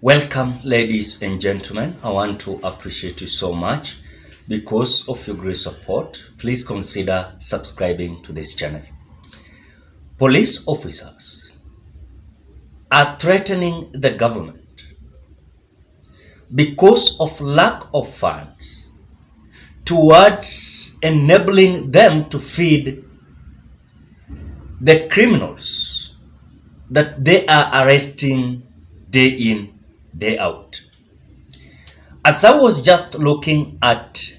Welcome, ladies and gentlemen. I want to appreciate you so much because of your great support. Please consider subscribing to this channel. Police officers are threatening the government because of lack of funds towards enabling them to feed the criminals that they are arresting day in, day out. As I was just looking at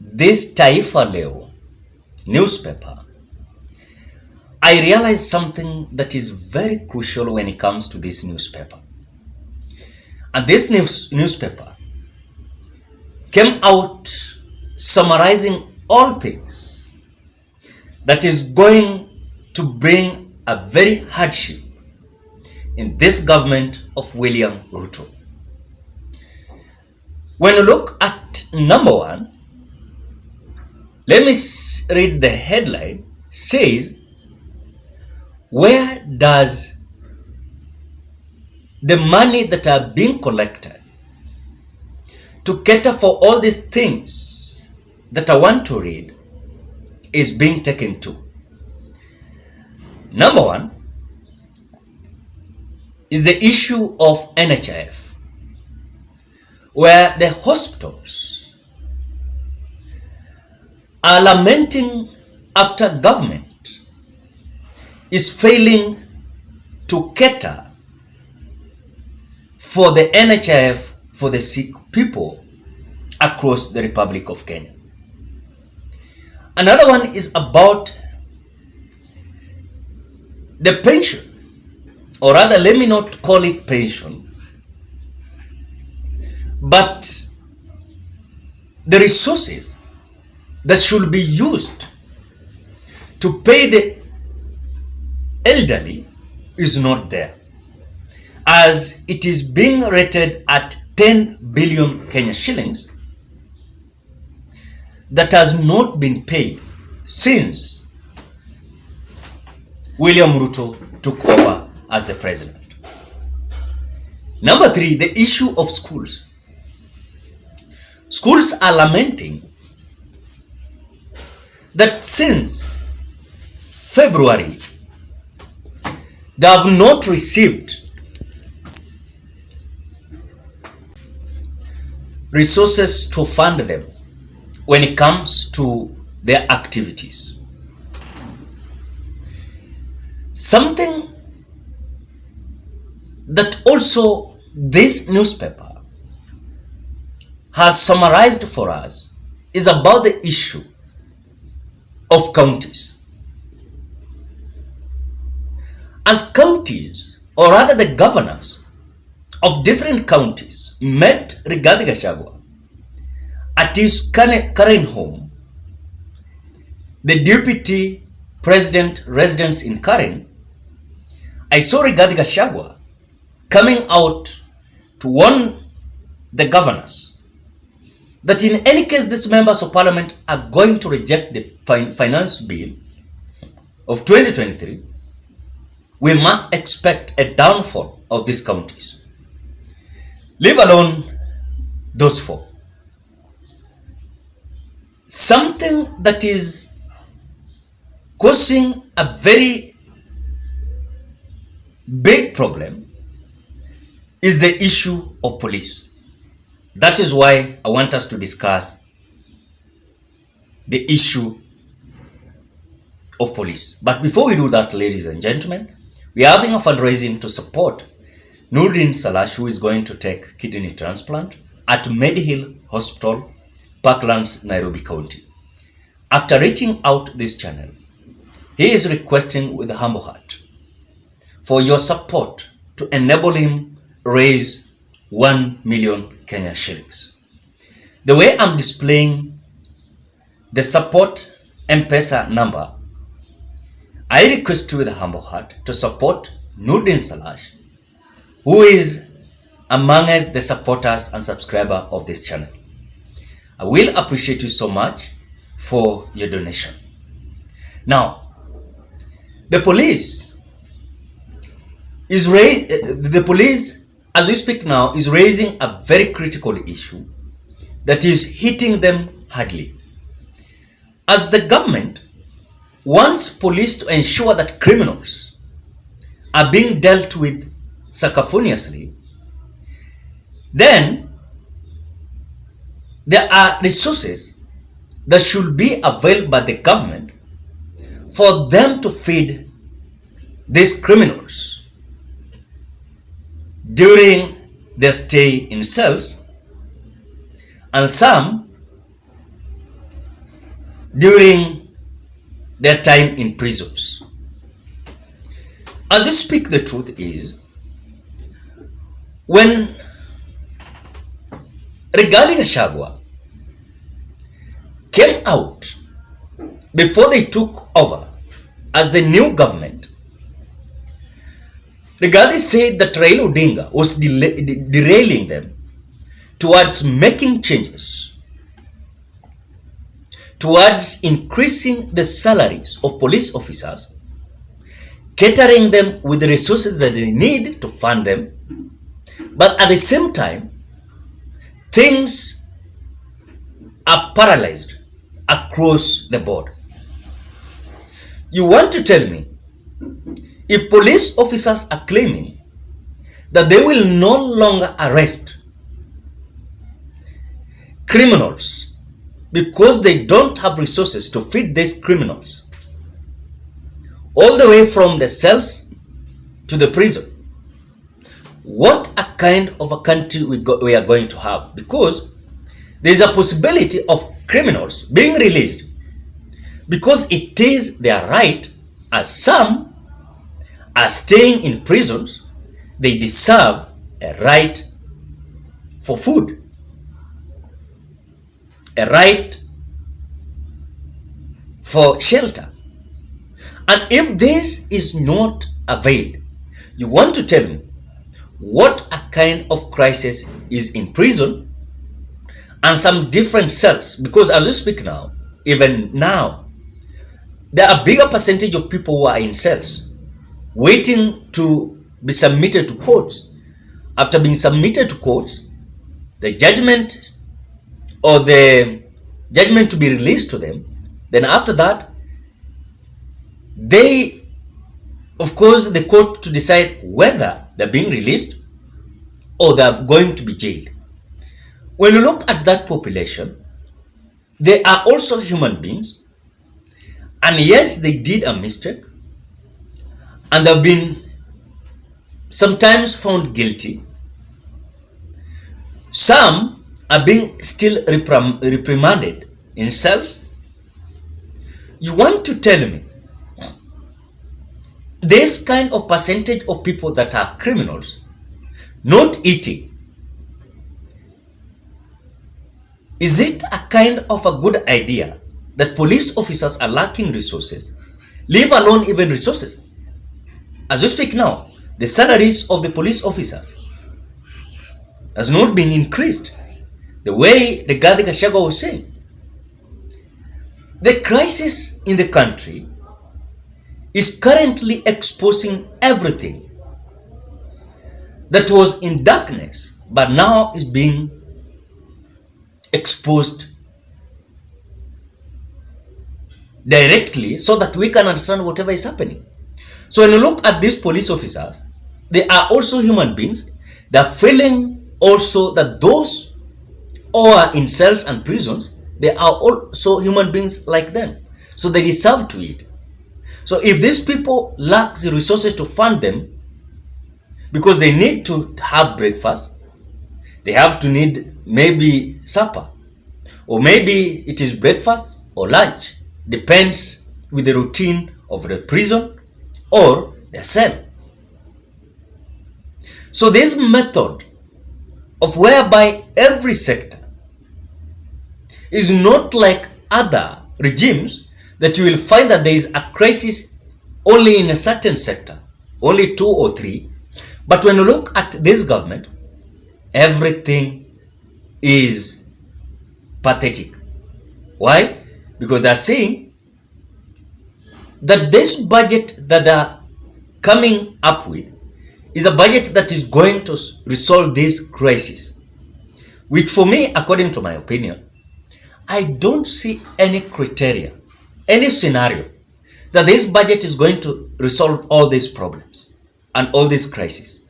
this Taifa Leo newspaper, I realized something that is very crucial when it comes to this newspaper. And this newspaper came out summarizing all things that is going to bring a very hardship in this government of William Ruto. When you look at number one, let me read the headline. Says, where does the money that are being collected to cater for all these things that I want to read is being taken to? Number one is the issue of NHIF, where the hospitals are lamenting after government is failing to cater for the NHIF for the sick people across the Republic of Kenya. Another one is about the pension, or rather, let me not call it pension, but the resources that should be used to pay the elderly is not there, as it is being rated at 10 billion Kenya shillings that has not been paid since William Ruto took over as the president. Number three, the issue of schools. Schools are lamenting that since February, they have not received resources to fund them when it comes to their activities. Something that also this newspaper has summarized for us is about the issue of counties. As counties, or rather the governors of different counties, met Rigathi Gachagua at his current home, the deputy president residence in Karen, I saw Rigathi Gachagua coming out to warn the governors that in any case these members of parliament are going to reject the finance bill of 2023, we must expect a downfall of these counties, leave alone those four. Something that is causing a very big problem is the issue of police. That is why I want us to discuss the issue of police. But before we do that, ladies and gentlemen, we are having a fundraising to support Nurdin Salash, who is going to take kidney transplant at Medihill Hospital, Parklands, Nairobi County. After reaching out this channel, he is requesting with a humble heart for your support to enable him raise 1 million Kenya shillings. The way I'm displaying the support M-Pesa number, I request you with a humble heart to support Nurdin Salash, who is amongst the supporters and subscriber of this channel. I will appreciate you so much for your donation. Now, the police as we speak now, is raising a very critical issue that is hitting them hardly. As the government wants police to ensure that criminals are being dealt with sacrificiously, then there are resources that should be available by the government for them to feed these criminals during their stay in cells, and some during their time in prisons. As you speak, the truth is, when Rigathi Gachagua came out before they took over as the new government, Rigathi said that Raila Odinga was derailing them towards making changes, towards increasing the salaries of police officers, catering them with the resources that they need to fund them, but at the same time, things are paralyzed across the board. You want to tell me, if police officers are claiming that they will no longer arrest criminals because they don't have resources to feed these criminals all the way from the cells to the prison, what a kind of a country we are going to have? Because there is a possibility of criminals being released because it is their right, as some are staying in prisons, they deserve a right for food, a right for shelter. And if this is not availed, you want to tell me what a kind of crisis is in prison and some different cells? Because as we speak now, even now, there are a bigger percentage of people who are in cells waiting to be submitted to courts. After being submitted to courts, the judgment or the judgment to be released to them, then after that, they, of course, the court to decide whether they're being released or they're going to be jailed. When you look at that population, they are also human beings, and yes, they did a mistake, and they've been sometimes found guilty. Some are being still reprimanded in cells. You want to tell me this kind of percentage of people that are criminals not eating, is it a kind of a good idea that police officers are lacking resources, leave alone even resources? As we speak now, the salaries of the police officers has not been increased the way Rigathi Gachagua was saying. The crisis in the country is currently exposing everything that was in darkness, but now is being exposed directly so that we can understand whatever is happening. So when you look at these police officers, they are also human beings. They are feeling also that those who are in cells and prisons, they are also human beings like them. So they deserve to eat. So if these people lack the resources to fund them, because they need to have breakfast, they have to need maybe supper, or maybe it is breakfast or lunch, depends with the routine of the prison or the cell. So this method of whereby every sector is not like other regimes that you will find that there is a crisis only in a certain sector, only 2 or 3. But when you look at this government, everything is pathetic. Why? Because they are saying that this budget that they are coming up with is a budget that is going to resolve this crisis, which for me, according to my opinion, I don't see any criteria, any scenario that this budget is going to resolve all these problems and all these crises.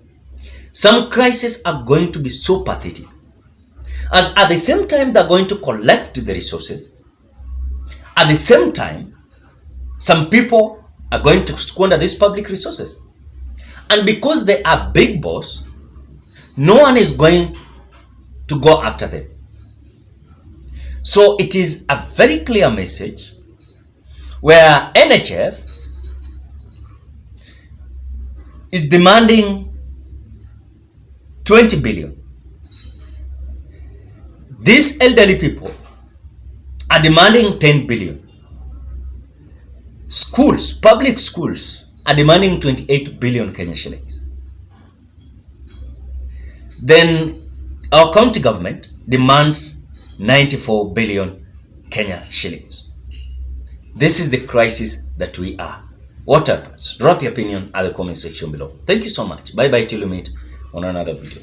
Some crises are going to be so pathetic, as at the same time they're going to collect the resources, at the same time some people are going to squander these public resources. And because they are big boss, no one is going to go after them. So it is a very clear message where NHF is demanding 20 billion. These elderly people are demanding 10 billion. Schools, public schools, are demanding 28 billion Kenya shillings. Then our county government demands 94 billion Kenya shillings. This is the crisis that we are. What happens? Drop your opinion at the comment section below. Thank you so much. Bye bye till we meet on another video.